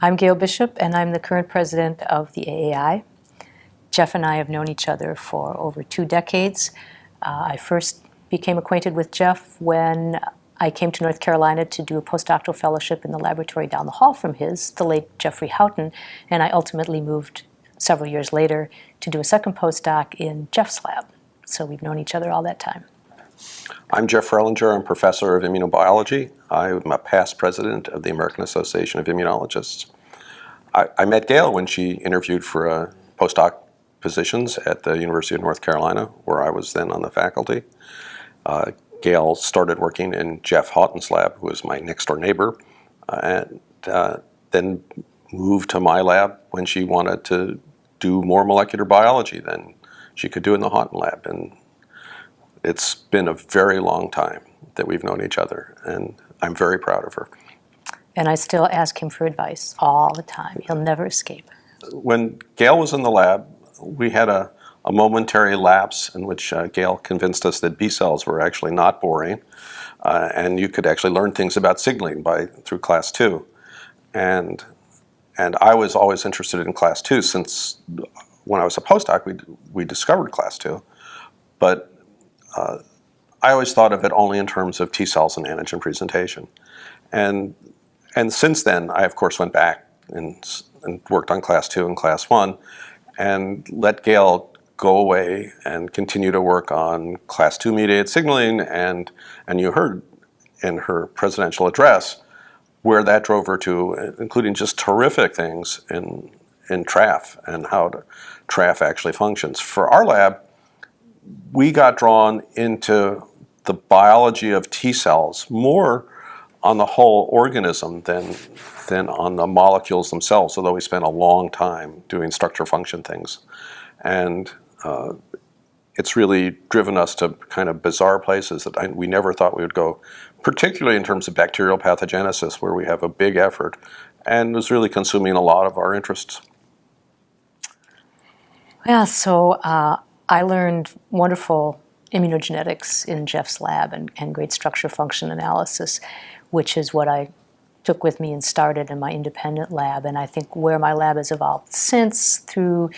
I'm Gail Bishop, and I'm the current president of the AAI. Jeff and I have known each other for over 2 decades. I first became acquainted with Jeff when I came to North Carolina to do a postdoctoral fellowship in the laboratory down the hall from his, the late Jeffrey Houghton, and I ultimately moved several years later to do a second postdoc in Jeff's lab. So we've known each other all that time. I'm Jeff Frelinger. I'm professor of immunobiology. I'm a past president of the American Association of Immunologists. I met Gail when she interviewed for postdoc positions at the University of North Carolina, where I was then on the faculty. Gail started working in Jeff Houghton's lab, who was my next-door neighbor, and then moved to my lab when she wanted to do more molecular biology than she could do in the Houghton lab. And it's been a very long time that we've known each other, and I'm very proud of her. And I still ask him for advice all the time. He'll never escape. When Gail was in the lab, we had a momentary lapse in which Gail convinced us that B cells were actually not boring, and you could actually learn things about signaling through class 2. And I was always interested in class 2 since when I was a postdoc we discovered class 2. But I always thought of it only in terms of T cells and antigen presentation. And since then, I of course went back and worked on class 2 and class 1 and let Gail go away and continue to work on class 2 mediated signaling, and you heard in her presidential address where that drove her to, including just terrific things in TRAF and how TRAF actually functions. For our lab, we got drawn into the biology of T cells more on the whole organism than on the molecules themselves, although we spent a long time doing structure function things. And it's really driven us to kind of bizarre places that we never thought we would go, particularly in terms of bacterial pathogenesis, where we have a big effort, and was really consuming a lot of our interests. Yeah, so I learned wonderful immunogenetics in Jeff's lab and great structure function analysis, which is what I took with me and started in my independent lab. And I think where my lab has evolved since, through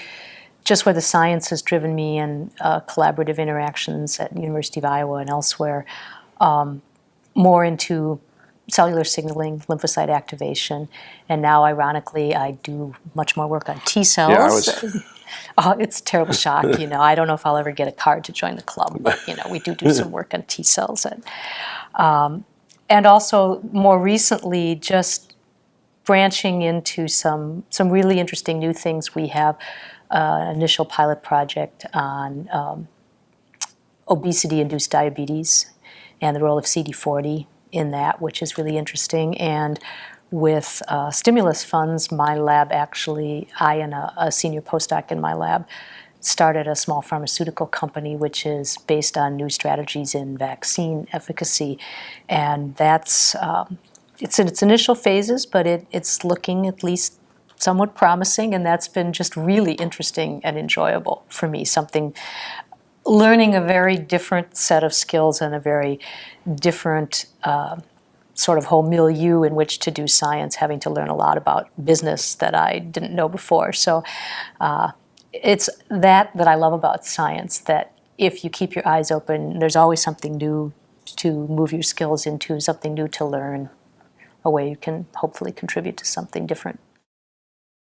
just where the science has driven me and collaborative interactions at the University of Iowa and elsewhere, more into cellular signaling, lymphocyte activation, and now, ironically, I do much more work on T cells. Yeah, Oh, it's a terrible shock, you know. I don't know if I'll ever get a card to join the club, but, you know, we do some work on T cells. And also, more recently, just branching into some really interesting new things. We have an initial pilot project on obesity-induced diabetes and the role of CD40 in that, which is really interesting. And with stimulus funds, my lab actually, I and a senior postdoc in my lab, started a small pharmaceutical company which is based on new strategies in vaccine efficacy. And that's, it's in its initial phases, but it's looking at least somewhat promising, and that's been just really interesting and enjoyable for me. Learning a very different set of skills and a very different sort of whole milieu in which to do science, having to learn a lot about business that I didn't know before. So it's that I love about science, that if you keep your eyes open, there's always something new to move your skills into, something new to learn, a way you can hopefully contribute to something different.